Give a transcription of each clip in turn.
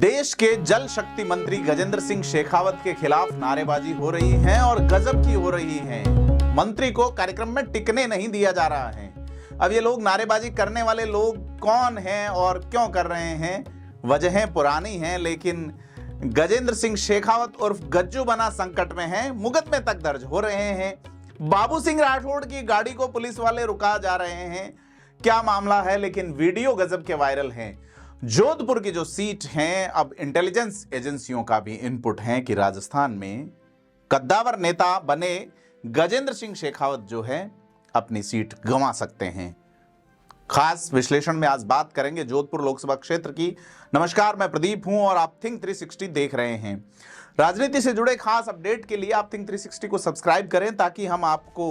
देश के जल शक्ति मंत्री गजेंद्र सिंह शेखावत के खिलाफ नारेबाजी हो रही है और गजब की हो रही है। मंत्री को कार्यक्रम में टिकने नहीं दिया जा रहा है। अब ये लोग नारेबाजी करने वाले लोग कौन हैं और क्यों कर रहे हैं, वजहें पुरानी हैं, लेकिन गजेंद्र सिंह शेखावत उर्फ गज्जू बना संकट में है। मुकदमे तक दर्ज हो रहे हैं। बाबू सिंह राठौड़ की गाड़ी को पुलिस वाले रुका जा रहे हैं। क्या मामला है, लेकिन वीडियो गजब के वायरल हैं। जोधपुर की जो सीट हैं, अब इंटेलिजेंस एजेंसियों का भी इनपुट है कि राजस्थान में कद्दावर नेता बने गजेंद्र सिंह शेखावत जो है अपनी सीट गंवा सकते हैं। खास विश्लेषण में आज बात करेंगे जोधपुर लोकसभा क्षेत्र की। नमस्कार, मैं प्रदीप हूं और आप थिंक 360 देख रहे हैं। राजनीति से जुड़े खास अपडेट के लिए आप थिंक 360 को सब्सक्राइब करें ताकि हम आपको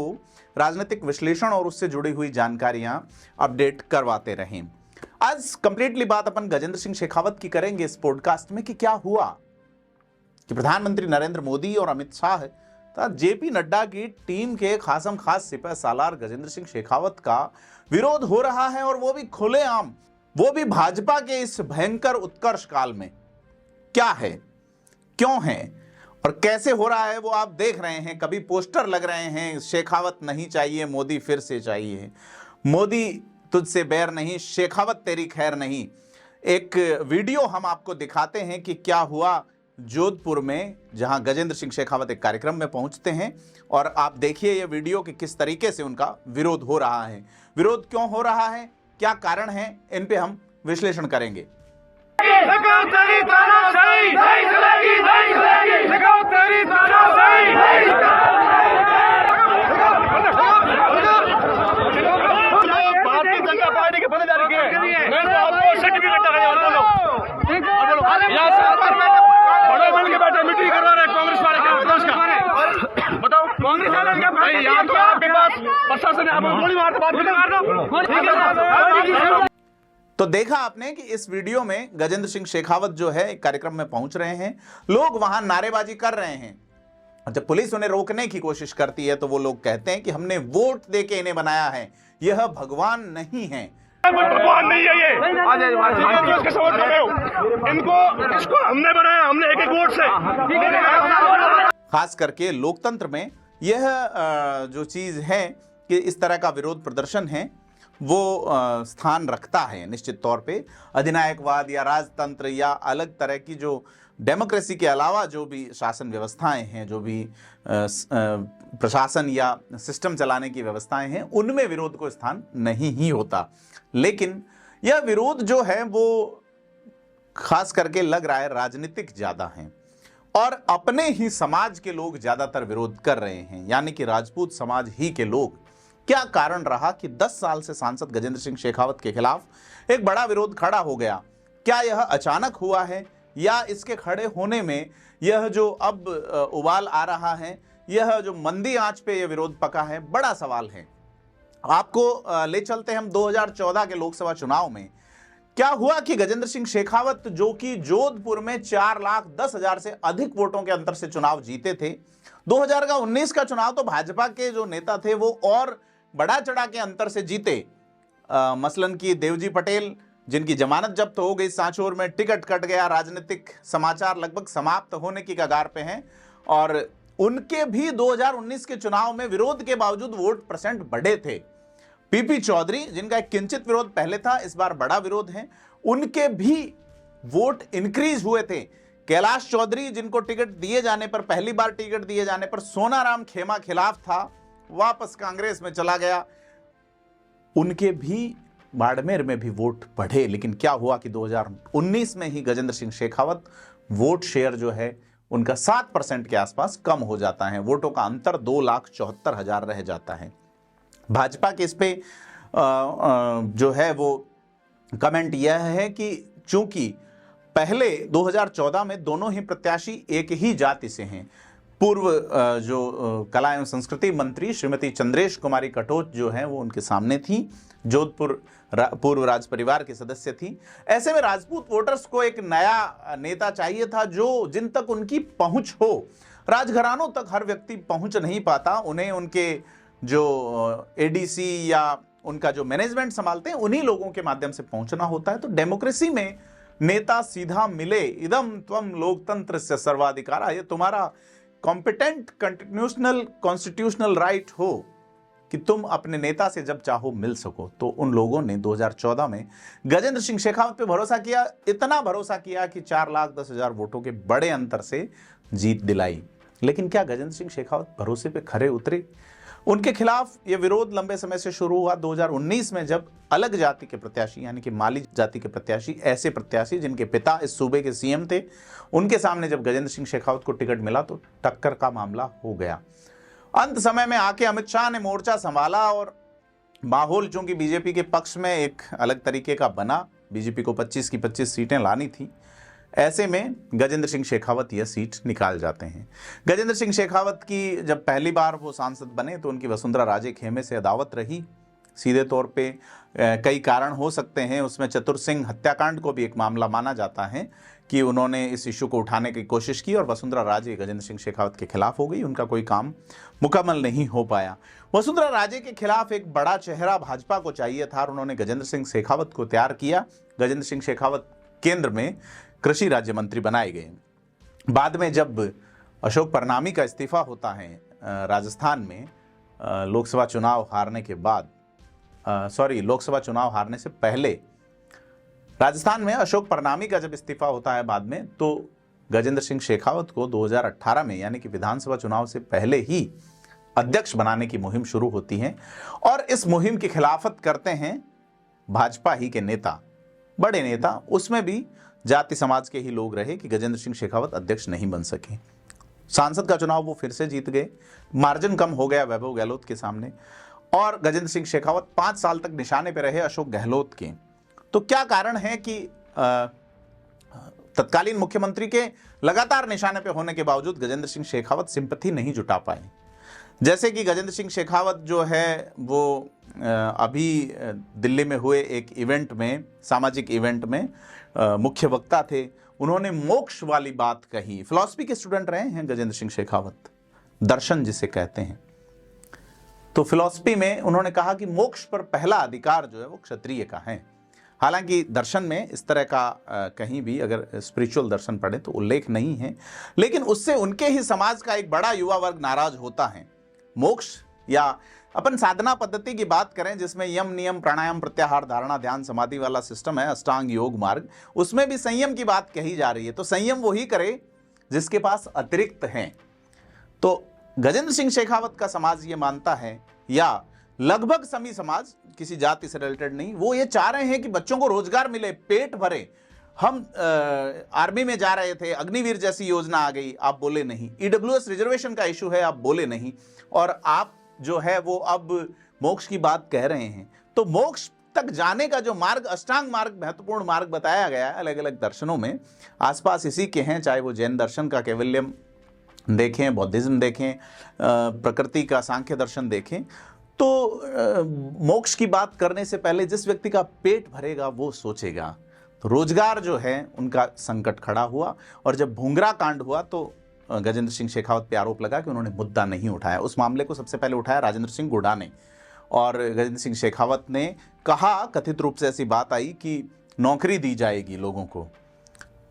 राजनीतिक विश्लेषण और उससे जुड़ी हुई जानकारियां अपडेट करवाते रहें। आज कंप्लीटली बात अपन गजेंद्र सिंह शेखावत की करेंगे इस पॉडकास्ट में कि क्या हुआ कि प्रधानमंत्री नरेंद्र मोदी और अमित शाह तथा जेपी नड्डा की टीम के खासम खास सिपह सालार गजेंद्र सिंह शेखावत का विरोध हो रहा है, और वो भी खुलेआम, वो भी भाजपा के इस भयंकर उत्कर्ष काल में। क्या है, क्यों है और कैसे हो रहा है वो आप देख रहे हैं। कभी पोस्टर लग रहे हैं, शेखावत नहीं चाहिए, मोदी फिर से चाहिए, मोदी तुझसे बैर नहीं, शेखावत तेरी खैर नहीं। एक वीडियो हम आपको दिखाते हैं कि क्या हुआ जोधपुर में, जहां गजेंद्र सिंह शेखावत एक कार्यक्रम में पहुंचते हैं, और आप देखिए ये वीडियो कि किस तरीके से उनका विरोध हो रहा है। विरोध क्यों हो रहा है, क्या कारण है, इन पे हम विश्लेषण करेंगे। तो देखा आपने कि इस वीडियो में गजेंद्र सिंह शेखावत जो है एक कार्यक्रम में पहुंच रहे हैं, लोग वहां नारेबाजी कर रहे हैं। जब पुलिस उन्हें रोकने की कोशिश करती है तो वो लोग कहते हैं कि हमने वोट देके इन्हें बनाया है, यह भगवान नहीं है। भगवान नहीं है ये, इसको हमने बनाया, हमने एक वोट से। खास करके लोकतंत्र में यह जो चीज है कि इस तरह का विरोध प्रदर्शन है वो स्थान रखता है निश्चित तौर पे। अधिनायकवाद या राजतंत्र या अलग तरह की जो डेमोक्रेसी के अलावा जो भी शासन व्यवस्थाएं हैं, जो भी प्रशासन या सिस्टम चलाने की व्यवस्थाएं हैं, उनमें विरोध को स्थान नहीं ही होता। लेकिन यह विरोध जो है वो खास करके लग रहा है राजनीतिक ज्यादा है, और अपने ही समाज के लोग ज्यादातर विरोध कर रहे हैं, यानी कि राजपूत समाज ही के लोग। क्या कारण रहा कि 10 साल से सांसद गजेंद्र सिंह शेखावत के खिलाफ एक बड़ा विरोध खड़ा हो गया? क्या यह अचानक हुआ है, या इसके खड़े होने में यह जो अब उबाल आ रहा है, यह जो मंदी आंच पे यह विरोध पका है? बड़ा सवाल है। आपको ले चलते हैं हम 2014 के लोकसभा चुनाव में। क्या हुआ कि गजेंद्र सिंह शेखावत जो कि जोधपुर में 4,10,000 से अधिक वोटों के अंतर से चुनाव जीते थे, 2019 का चुनाव तो भाजपा के जो नेता थे वो और बड़ा चढ़ा के अंतर से जीते। मसलन की देवजी पटेल, जिनकी जमानत जब्त हो गई, सांचौर में टिकट कट गया, राजनीतिक समाचार लगभग समाप्त होने की कगार पे हैं, और उनके भी 2019 के चुनाव में विरोध के बावजूद वोट परसेंट बढ़े थे। पीपी चौधरी, जिनका एक किंचित विरोध पहले था, इस बार बड़ा विरोध है, उनके भी वोट इंक्रीज हुए थे। कैलाश चौधरी, जिनको टिकट दिए जाने पर, पहली बार टिकट दिए जाने पर सोनाराम खेमा खिलाफ था, वापस कांग्रेस में चला गया, उनके भी बाड़मेर में भी वोट बढ़े। लेकिन क्या हुआ कि 2019 में ही गजेंद्र सिंह शेखावत वोट शेयर जो है उनका 7% के आसपास कम हो जाता है। वोटों का अंतर 2,74,000 रह जाता है। भाजपा के इस पे जो है वो कमेंट यह है कि चूंकि पहले 2014 में दोनों ही प्रत्याशी एक ही जाति से हैं, पूर्व जो कला एवं संस्कृति मंत्री श्रीमती चंद्रेश कुमारी कटोच जो है वो उनके सामने थी, जोधपुर पूर्व राज परिवार के सदस्य थी। ऐसे में राजपूत वोटर्स को एक नया नेता चाहिए था जो जिन तक उनकी पहुंच हो। राजघरानों तक हर व्यक्ति पहुंच नहीं पाता, उन्हें उनके जो एडीसी या उनका जो मैनेजमेंट संभालते हैं उन्हीं लोगों के माध्यम से पहुंचना होता है। तो डेमोक्रेसी में नेता सीधा मिले, इदम त्वम लोकतंत्र से सर्वाधिकार, ये तुम्हारा कॉम्पिटेंट कॉन्स्टिट्यूशनल राइट हो कि तुम अपने नेता से जब चाहो मिल सको। तो उन लोगों ने 2014 में गजेंद्र सिंह शेखावत पे भरोसा किया, इतना भरोसा किया कि 4,10,000 वोटों के बड़े अंतर से जीत दिलाई। लेकिन क्या गजेंद्र सिंह शेखावत भरोसे पे खरे उतरे? उनके खिलाफ यह विरोध लंबे समय से शुरू हुआ 2019 में, जब अलग जाति के प्रत्याशी यानी कि माली जाति के प्रत्याशी, ऐसे प्रत्याशी जिनके पिता इस सूबे के सीएम थे, उनके सामने जब गजेंद्र सिंह शेखावत को टिकट मिला तो टक्कर का मामला हो गया। अंत समय में आके अमित शाह ने मोर्चा संभाला और माहौल चूंकि बीजेपी के पक्ष में एक अलग तरीके का बना, बीजेपी को 25 की 25 सीटें लानी थी, ऐसे में गजेंद्र सिंह शेखावत यह सीट निकाल जाते हैं। गजेंद्र सिंह शेखावत की जब पहली बार वो सांसद बने तो उनकी वसुंधरा राजे खेमे से अदावत रही। सीधे तौर पे कई कारण हो सकते हैं, उसमें चतुर सिंह हत्याकांड को भी एक मामला माना जाता है कि उन्होंने इस इशू को उठाने की कोशिश की और वसुंधरा राजे गजेंद्र सिंह शेखावत के खिलाफ हो गई, उनका कोई काम मुकम्मल नहीं हो पाया। वसुंधरा राजे के खिलाफ एक बड़ा चेहरा भाजपा को चाहिए था और उन्होंने गजेंद्र सिंह शेखावत को तैयार किया। गजेंद्र सिंह शेखावत केंद्र में कृषि राज्य मंत्री बनाए गए। बाद में जब अशोक परनामी का इस्तीफा होता है राजस्थान में लोकसभा चुनाव हारने के बाद, लोकसभा चुनाव हारने से पहले राजस्थान में अशोक परनामी का जब इस्तीफा होता है बाद में, तो गजेंद्र सिंह शेखावत को 2018 में यानी कि विधानसभा चुनाव से पहले ही अध्यक्ष बनाने की मुहिम शुरू होती है और इस मुहिम की खिलाफत करते हैं भाजपा ही के नेता, बड़े नेता, उसमें भी जाति समाज के ही लोग रहे कि गजेंद्र सिंह शेखावत अध्यक्ष नहीं बन सके। सांसद का चुनाव वो फिर से जीत गए, मार्जिन कम हो गया वैभव गहलोत के सामने और गजेंद्र सिंह शेखावत 5 साल तक निशाने पर रहे अशोक गहलोत के। तो क्या कारण है कि तत्कालीन मुख्यमंत्री के लगातार निशाने पर होने के बावजूद गजेंद्र सिंह शेखावत सिंपैथी नहीं जुटा पाए? जैसे कि गजेंद्र सिंह शेखावत जो है वो अभी दिल्ली में हुए एक इवेंट में, सामाजिक इवेंट में मुख्य वक्ता थे, उन्होंने मोक्ष वाली बात कही। फिलॉसफी के स्टूडेंट रहे हैं गजेंद्र सिंह शेखावत, दर्शन जिसे कहते हैं। तो फिलॉसफी में उन्होंने कहा कि मोक्ष पर पहला अधिकार जो है वो क्षत्रिय का है। हालांकि दर्शन में इस तरह का कहीं भी अगर स्पिरिचुअल दर्शन पढ़े तो उल्लेख नहीं है, लेकिन उससे उनके ही समाज का एक बड़ा युवा वर्ग नाराज होता है। मोक्ष या अपन साधना पद्धति की बात करें जिसमें यम नियम प्राणायाम प्रत्याहार धारणा ध्यान समाधि वाला सिस्टम है, अष्टांग योग मार्ग, उसमें भी संयम की बात कही जा रही है। तो संयम वही करे जिसके पास अतिरिक्त है। तो गजेंद्र सिंह शेखावत का समाज ये मानता है, या लगभग सभी समाज, किसी जाति से रिलेटेड नहीं, वो ये चाह रहे हैं कि बच्चों को रोजगार मिले, पेट भरे। हम आर्मी में जा रहे थे, अग्निवीर जैसी योजना आ गई, आप बोले नहीं। ईडब्ल्यूएस रिजर्वेशन का इशू है, आप बोले नहीं, और आप जो है वो अब मोक्ष की बात कह रहे हैं। तो मोक्ष तक जाने का जो मार्ग, अष्टांग मार्ग, महत्वपूर्ण मार्ग बताया गया है अलग अलग दर्शनों में, आसपास इसी के हैं, चाहे वो जैन दर्शन का कैवल्यम देखें, बौद्धिज्म देखें, प्रकृति का सांख्य दर्शन देखें। तो मोक्ष की बात करने से पहले जिस व्यक्ति का पेट भरेगा वो सोचेगा। तो रोजगार जो है उनका संकट खड़ा हुआ, और जब भूंगरा कांड हुआ तो गजेंद्र सिंह शेखावत पे आरोप लगा कि उन्होंने मुद्दा नहीं उठाया। उस मामले को सबसे पहले उठाया राजेंद्र सिंह गुडा ने, और गजेंद्र सिंह शेखावत ने कहा, कथित रूप से ऐसी बात आई कि नौकरी दी जाएगी लोगों को,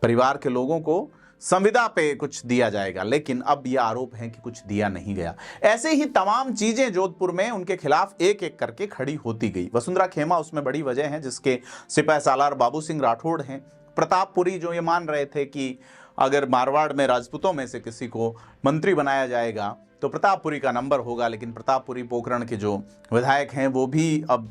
परिवार के लोगों को संविदा पे कुछ दिया जाएगा, लेकिन अब यह आरोप है कि कुछ दिया नहीं गया। ऐसे ही तमाम चीजें जोधपुर में उनके खिलाफ एक एक करके खड़ी होती गई। वसुंधरा खेमा उसमें बड़ी वजह है, जिसके सिपाही सालार बाबू सिंह राठौड़ हैं। प्रतापपुरी जो ये मान रहे थे कि अगर मारवाड़ में राजपूतों में से किसी को मंत्री बनाया जाएगा तो प्रतापपुरी का नंबर होगा, लेकिन प्रतापपुरी पोखरण के जो विधायक हैं वो भी अब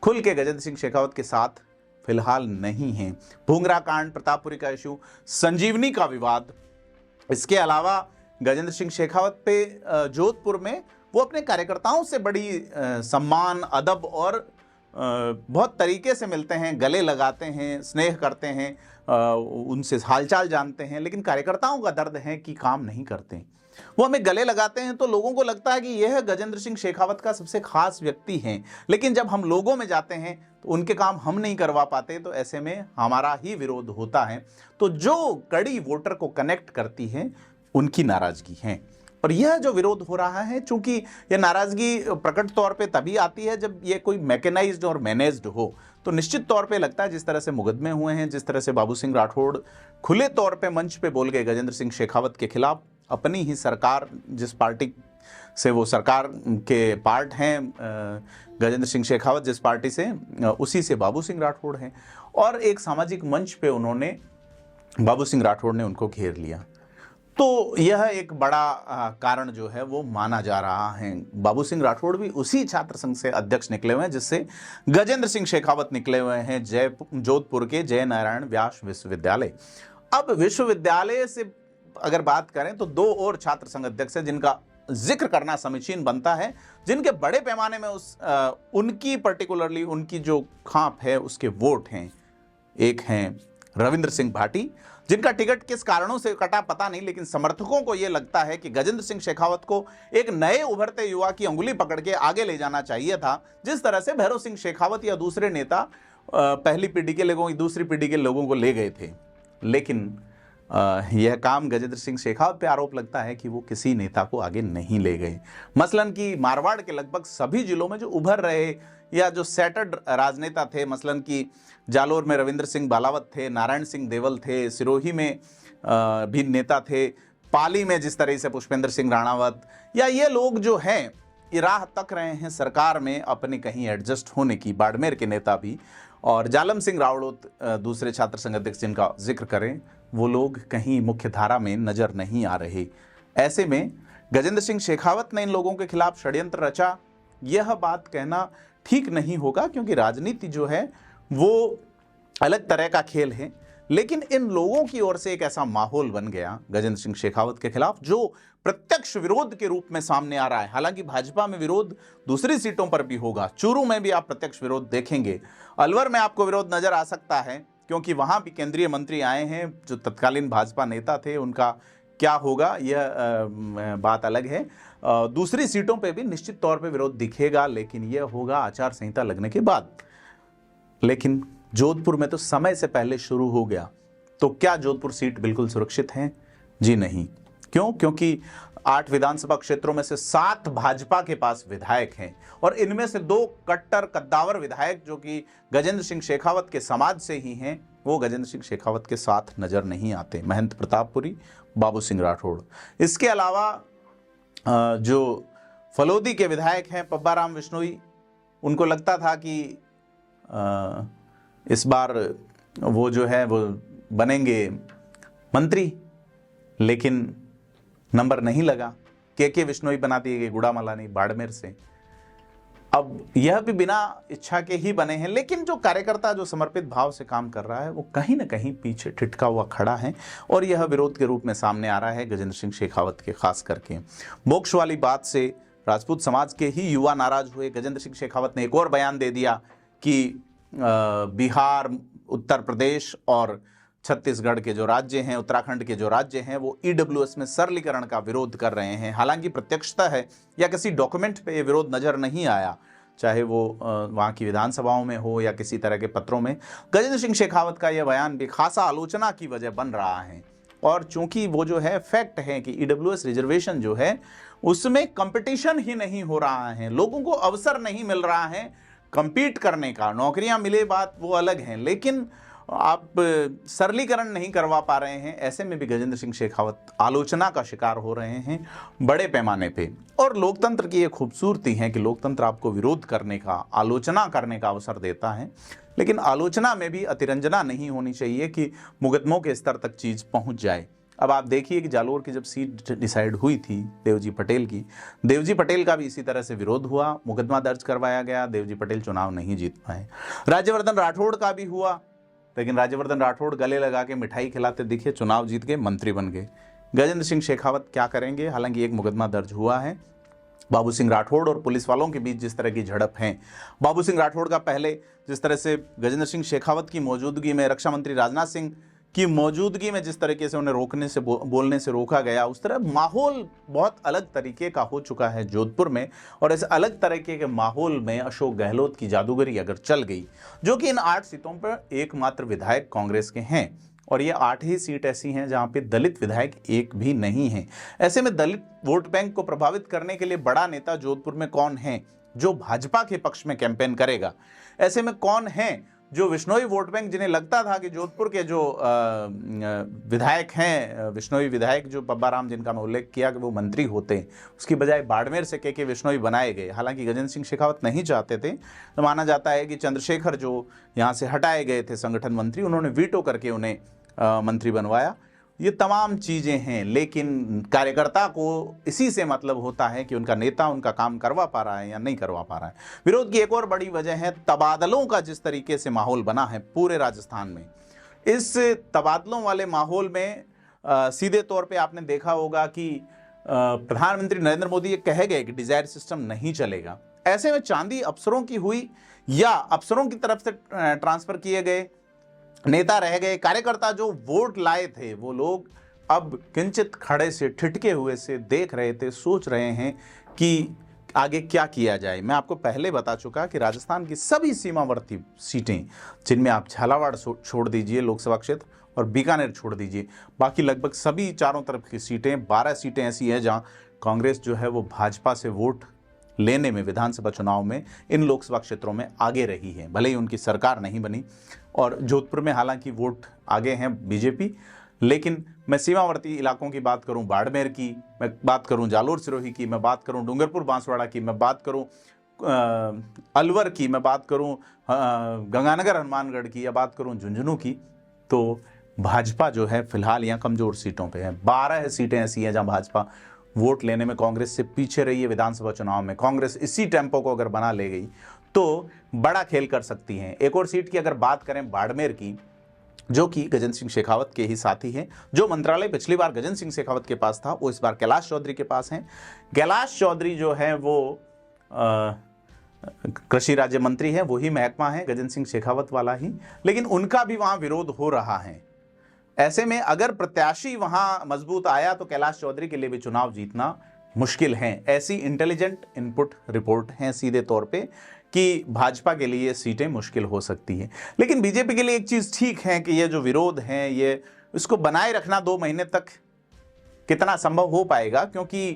खुल के गजेंद्र सिंह शेखावत के साथ फिलहाल नहीं हैं। भूंगरा कांड, प्रतापपुरी का इशू, संजीवनी का विवाद, इसके अलावा गजेंद्र सिंह शेखावत पे जोधपुर में वो अपने कार्यकर्ताओं से बड़ी सम्मान, अदब और बहुत तरीके से मिलते हैं, गले लगाते हैं, स्नेह करते हैं, उनसे हालचाल जानते हैं, लेकिन कार्यकर्ताओं का दर्द है कि काम नहीं करते। वो हमें गले लगाते हैं तो लोगों को लगता है कि यह गजेंद्र सिंह शेखावत का सबसे खास व्यक्ति हैं, लेकिन जब हम लोगों में जाते हैं तो उनके काम हम नहीं करवा पाते, तो ऐसे में हमारा ही विरोध होता है। तो जो कड़ी वोटर को कनेक्ट करती है उनकी नाराजगी है। और यह जो विरोध हो रहा है, चूंकि यह नाराजगी प्रकट तौर पे तभी आती है जब यह कोई मैकेनाइज्ड और मैनेज्ड हो, तो निश्चित तौर पे लगता है जिस तरह से मुकदमे हुए हैं, जिस तरह से बाबू सिंह राठौड़ खुले तौर पे मंच पे बोल गए गजेंद्र सिंह शेखावत के खिलाफ, अपनी ही सरकार, जिस पार्टी से वो सरकार के पार्ट हैं, गजेंद्र सिंह शेखावत जिस पार्टी से, उसी से बाबू सिंह राठौड़ हैं, और एक सामाजिक मंच पे उन्होंने, बाबू सिंह राठौड़ ने उनको घेर लिया। तो यह एक बड़ा कारण जो है वो माना जा रहा है। बाबू सिंह राठौड़ भी उसी छात्र संघ से अध्यक्ष निकले हुए हैं जिससे गजेंद्र सिंह शेखावत निकले हुए हैं, जोधपुर के जय नारायण व्यास विश्वविद्यालय। अब विश्वविद्यालय से अगर बात करें तो दो और छात्र संघ अध्यक्ष हैं जिनका जिक्र करना समीचीन बनता है, जिनके बड़े पैमाने में उनकी पर्टिकुलरली उनकी जो खाप है उसके वोट हैं। एक हैं रविंद्र सिंह भाटी, जिनका टिकट किस कारणों से कटा पता नहीं, लेकिन समर्थकों को यह लगता है कि गजेंद्र सिंह शेखावत को एक नए उभरते युवा की अंगुली पकड़ के आगे ले जाना चाहिए था, जिस तरह से भैरव सिंह शेखावत या दूसरे नेता पहली पीढ़ी के लोगों, दूसरी पीढ़ी के लोगों को ले गए थे। लेकिन यह काम गजेंद्र सिंह शेखावत पे आरोप लगता है कि वो किसी नेता को आगे नहीं ले गए। मसलन कि मारवाड़ के लगभग सभी जिलों में जो उभर रहे या जो सेटर्ड राजनेता थे, मसलन कि जालोर में रविंद्र सिंह बालावत थे, नारायण सिंह देवल थे, सिरोही में भी नेता थे, पाली में जिस तरह से पुष्पेंद्र सिंह राणावत, या ये लोग जो हैं ये राह तक रहे हैं सरकार में अपने कहीं एडजस्ट होने की, बाड़मेर के नेता भी, और जालम सिंह रावड़ोत दूसरे छात्र संघ अध्यक्ष जिनका जिक्र करें, वो लोग कहीं मुख्य धारा में नजर नहीं आ रहे। ऐसे में गजेंद्र सिंह शेखावत ने इन लोगों के खिलाफ षड्यंत्र रचा, यह बात कहना ठीक नहीं होगा, क्योंकि राजनीति जो है वो अलग तरह का खेल है। लेकिन इन लोगों की ओर से एक ऐसा माहौल बन गया गजेंद्र सिंह शेखावत के खिलाफ जो प्रत्यक्ष विरोध के रूप में सामने आ रहा है। हालांकि भाजपा में विरोध दूसरी सीटों पर भी होगा, चूरू में भी आप प्रत्यक्ष विरोध देखेंगे, अलवर में आपको विरोध नजर आ सकता है, क्योंकि वहां भी केंद्रीय मंत्री आए हैं जो तत्कालीन भाजपा नेता थे, उनका क्या होगा यह बात अलग है। दूसरी सीटों पे भी निश्चित तौर पे विरोध दिखेगा, लेकिन यह होगा आचार संहिता लगने के बाद। लेकिन जोधपुर में तो समय से पहले शुरू हो गया, तो क्या जोधपुर सीट बिल्कुल सुरक्षित है? जी नहीं। क्यों? क्योंकि 8 विधानसभा क्षेत्रों में से 7 भाजपा के पास विधायक हैं, और इनमें से 2 कट्टर कद्दावर विधायक जो कि गजेंद्र सिंह शेखावत के समाज से ही हैं, वो गजेंद्र सिंह शेखावत के साथ नजर नहीं आते। महंत प्रतापपुरी, बाबू सिंह राठौड़। इसके अलावा जो फलोदी के विधायक हैं पब्बाराम विश्नोई, उनको लगता था कि इस बार वो जो है वो बनेंगे मंत्री, लेकिन नंबर नहीं लगा। के विश्नोई बना दिए गए गुड़ामलानी बाड़मेर से। अब यह भी बिना इच्छा के ही बने हैं, लेकिन जो कार्यकर्ता जो समर्पित भाव से काम कर रहा है वो कहीं ना कहीं पीछे ठिठका हुआ खड़ा है, और यह विरोध के रूप में सामने आ रहा है गजेंद्र सिंह शेखावत के। खास करके मोक्ष वाली बात से राजपूत समाज के ही युवा नाराज हुए। गजेंद्र सिंह शेखावत ने एक और बयान दे दिया कि बिहार, उत्तर प्रदेश और छत्तीसगढ़ के जो राज्य हैं, उत्तराखंड के जो राज्य हैं, वो ईडब्ल्यूएस में सरलीकरण का विरोध कर रहे हैं। हालांकि प्रत्यक्षता है या किसी डॉक्यूमेंट पे ये विरोध नजर नहीं आया, चाहे वो वहाँ की विधानसभाओं में हो या किसी तरह के पत्रों में। गजेंद्र सिंह शेखावत का यह बयान भी खासा आलोचना की वजह बन रहा है, और चूंकि वो जो है फैक्ट है कि ईडब्ल्यूएस रिजर्वेशन जो है उसमें कंपटीशन ही नहीं हो रहा है, लोगों को अवसर नहीं मिल रहा है कंपीट करने का। नौकरियां मिले बात वो अलग है, लेकिन आप सरलीकरण नहीं करवा पा रहे हैं। ऐसे में भी गजेंद्र सिंह शेखावत आलोचना का शिकार हो रहे हैं बड़े पैमाने पे। और लोकतंत्र की ये खूबसूरती है कि लोकतंत्र आपको विरोध करने का, आलोचना करने का अवसर देता है, लेकिन आलोचना में भी अतिरंजना नहीं होनी चाहिए कि मुकदमों के स्तर तक चीज़ पहुंच जाए। अब आप देखिए कि जालोर की जब सीट डिसाइड हुई थी देवजी पटेल की, देवजी पटेल का भी इसी तरह से विरोध हुआ, मुकदमा दर्ज करवाया गया, देवजी पटेल चुनाव नहीं जीत पाए। राज्यवर्धन राठौड़ का भी हुआ, लेकिन राज्यवर्धन राठौड़ गले लगा के मिठाई खिलाते दिखे, चुनाव जीत गए, मंत्री बन गए। गजेंद्र सिंह शेखावत क्या करेंगे? हालांकि एक मुकदमा दर्ज हुआ है। बाबू सिंह राठौड़ और पुलिस वालों के बीच जिस तरह की झड़प है, बाबू सिंह राठौड़ का पहले जिस तरह से गजेंद्र सिंह शेखावत की मौजूदगी में, रक्षा मंत्री राजनाथ सिंह की मौजूदगी में जिस तरीके से उन्हें रोकने से बोलने से रोका गया, उस तरह माहौल बहुत अलग तरीके का हो चुका है जोधपुर में। और इस अलग तरीके के माहौल में अशोक गहलोत की जादूगरी अगर चल गई, जो कि इन 8 सीटों पर एकमात्र विधायक कांग्रेस के हैं, और ये 8 ही सीट ऐसी हैं जहां पे दलित विधायक एक भी नहीं है। ऐसे में दलित वोट बैंक को प्रभावित करने के लिए बड़ा नेता जोधपुर में कौन है जो भाजपा के पक्ष में कैंपेन करेगा? ऐसे में कौन है जो विश्नोई वोट बैंक, जिन्हें लगता था कि जोधपुर के जो विधायक हैं, विश्नोई विधायक जो पब्बा राम, जिनका मैं उल्लेख किया कि वो मंत्री होते हैं, उसकी बजाय बाड़मेर से के विश्नोई बनाए गए। हालांकि गजेंद्र सिंह शेखावत नहीं चाहते थे, तो माना जाता है कि चंद्रशेखर जो यहाँ से हटाए गए थे संगठन मंत्री, उन्होंने वीटो करके उन्हें मंत्री बनवाया। ये तमाम चीज़ें हैं, लेकिन कार्यकर्ता को इसी से मतलब होता है कि उनका नेता उनका काम करवा पा रहा है या नहीं करवा पा रहा है। विरोध की एक और बड़ी वजह है तबादलों का जिस तरीके से माहौल बना है पूरे राजस्थान में। इस तबादलों वाले माहौल में सीधे तौर पे आपने देखा होगा कि प्रधानमंत्री नरेंद्र मोदी ये कहे गए कि डिजायर सिस्टम नहीं चलेगा। ऐसे में चांदी अफसरों की हुई या अफसरों की तरफ से ट्रांसफर किए गए, नेता रह गए, कार्यकर्ता जो वोट लाए थे वो लोग अब किंचित खड़े से ठिठके हुए से देख रहे थे, सोच रहे हैं कि आगे क्या किया जाए। मैं आपको पहले बता चुका कि राजस्थान की सभी सीमावर्ती सीटें, जिनमें आप झालावाड़ छोड़ दीजिए लोकसभा क्षेत्र और बीकानेर छोड़ दीजिए, बाकी लगभग सभी चारों तरफ की सीटें, 12 सीटें ऐसी हैं जहां कांग्रेस जो है वो भाजपा से वोट लेने में विधानसभा चुनाव में इन लोकसभा क्षेत्रों में आगे रही है, भले ही उनकी सरकार नहीं बनी। और जोधपुर में हालांकि वोट आगे हैं बीजेपी, लेकिन मैं सीमावर्ती इलाकों की बात करूं, बाड़मेर की मैं बात करूं, जालोर सिरोही की मैं बात करूं, डूंगरपुर बांसवाड़ा की मैं बात करूं, अलवर की मैं बात करूं, गंगानगर हनुमानगढ़ की या बात करूं झुंझुनू की, तो भाजपा जो है फिलहाल यहाँ कमजोर सीटों पे है। 12 सीटें ऐसी हैं जहां भाजपा वोट लेने में कांग्रेस से पीछे रही है। विधानसभा चुनाव में कांग्रेस इसी टेम्पो को अगर बना ले गई तो बड़ा खेल कर सकती है। एक और सीट की अगर बात करें बाड़मेर की, जो कि गजेंद्र सिंह शेखावत के ही साथी हैं, जो मंत्रालय पिछली बार गजेंद्र सिंह शेखावत के पास था वो इस बार कैलाश चौधरी के पास है। कैलाश चौधरी जो है वो कृषि राज्य मंत्री है, वही महकमा है गजेंद्र सिंह शेखावत वाला ही, लेकिन उनका भी वहां विरोध हो रहा है। ऐसे में अगर प्रत्याशी वहां मजबूत आया तो कैलाश चौधरी के लिए भी चुनाव जीतना मुश्किल है। ऐसी इंटेलिजेंट इनपुट रिपोर्ट है सीधे तौर पे कि भाजपा के लिए सीटें मुश्किल हो सकती है। लेकिन बीजेपी के लिए एक चीज ठीक है कि ये जो विरोध है ये इसको बनाए रखना 2 महीने तक कितना संभव हो पाएगा, क्योंकि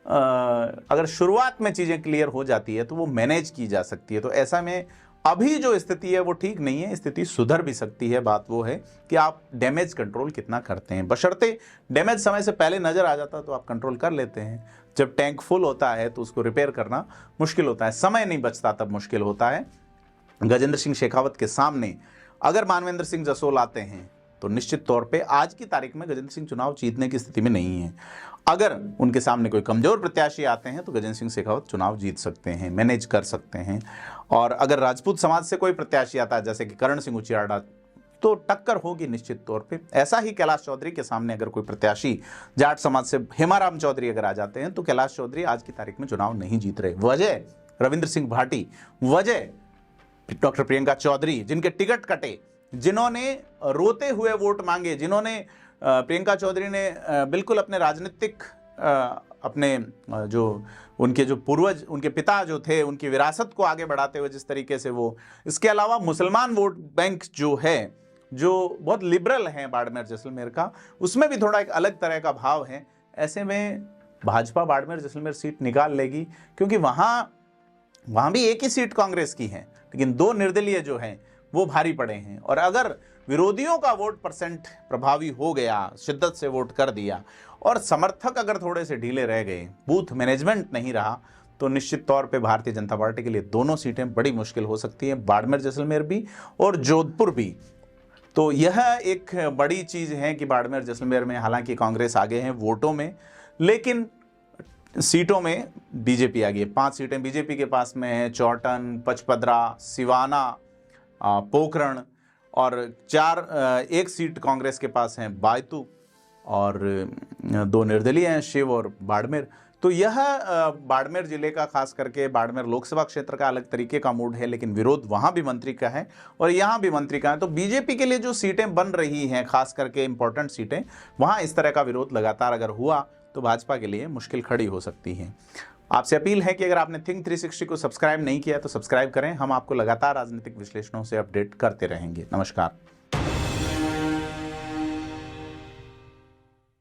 अगर शुरुआत में चीजें क्लियर हो जाती है तो वो मैनेज की जा सकती है। तो ऐसा में अभी जो स्थिति है वो ठीक नहीं है, स्थिति सुधर भी सकती है। बात वो है कि आप डैमेज कंट्रोल कितना करते हैं, बशर्ते डैमेज समय से पहले नजर आ जाता तो आप कंट्रोल कर लेते हैं। जब टैंक फुल होता है तो उसको रिपेयर करना मुश्किल होता है, समय नहीं बचता तब मुश्किल होता है। गजेंद्र सिंह शेखावत के सामने अगर मानवेंद्र सिंह जसोल आते हैं तो निश्चित तौर पे आज की तारीख में गजेंद्र सिंह चुनाव जीतने की स्थिति में नहीं है। अगर उनके सामने कोई कमजोर प्रत्याशी आते हैं तो गजेंद्र सिंह शेखावत चुनाव जीत सकते हैं, मैनेज कर सकते हैं। और अगर राजपूत समाज से कोई प्रत्याशी आता है जैसे कि करण सिंह उचियाड़ा, तो टक्कर होगी निश्चित तौर पे। ऐसा ही कैलाश चौधरी के सामने अगर कोई प्रत्याशी जाट समाज से हेमाराम चौधरी अगर आ जाते हैं तो कैलाश चौधरी आज की तारीख में चुनाव नहीं जीत रहे। वजह रविंद्र सिंह भाटी, वजह डॉक्टर प्रियंका चौधरी, जिनके टिकट कटे, जिन्होंने रोते हुए वोट मांगे, जिन्होंने प्रियंका चौधरी ने बिल्कुल अपने राजनीतिक अपने जो उनके जो पूर्वज, उनके पिता जो थे, उनकी विरासत को आगे बढ़ाते हुए जिस तरीके से वो, इसके अलावा मुसलमान वोट बैंक जो है, जो बहुत लिबरल है बाड़मेर जैसलमेर का, उसमें भी थोड़ा एक अलग तरह का भाव है। ऐसे में भाजपा बाड़मेर जैसलमेर सीट निकाल लेगी, क्योंकि वहां भी एक ही सीट कांग्रेस की है, लेकिन 2 निर्दलीय जो हैं वो भारी पड़े हैं। और अगर विरोधियों का वोट परसेंट प्रभावी हो गया, शिद्दत से वोट कर दिया, और समर्थक अगर थोड़े से ढीले रह गए, बूथ मैनेजमेंट नहीं रहा, तो निश्चित तौर पे भारतीय जनता पार्टी के लिए दोनों सीटें बड़ी मुश्किल हो सकती हैं, बाड़मेर जैसलमेर भी और जोधपुर भी। तो यह एक बड़ी चीज है कि बाड़मेर जैसलमेर में हालांकि कांग्रेस आगे है वोटों में, लेकिन सीटों में बीजेपी आगे है। 5 सीटें बीजेपी के पास में है, चौटन, पचपदरा, सिवाना, पोखरण, और 1 सीट कांग्रेस के पास है बायतू, और 2 निर्दलीय हैं, शिव और बाड़मेर। तो यह बाड़मेर जिले का, खास करके बाड़मेर लोकसभा क्षेत्र का अलग तरीके का मूड है, लेकिन विरोध वहां भी मंत्री का है और यहां भी मंत्री का है। तो बीजेपी के लिए जो सीटें बन रही हैं, खास करके इंपॉर्टेंट सीटें, वहां इस तरह का विरोध लगातार अगर हुआ तो भाजपा के लिए मुश्किल खड़ी हो सकती है। आपसे अपील है कि अगर आपने थिंक 360 को सब्सक्राइब नहीं किया तो सब्सक्राइब करें। हम आपको लगातार राजनीतिक विश्लेषणों से अपडेट करते रहेंगे। नमस्कार।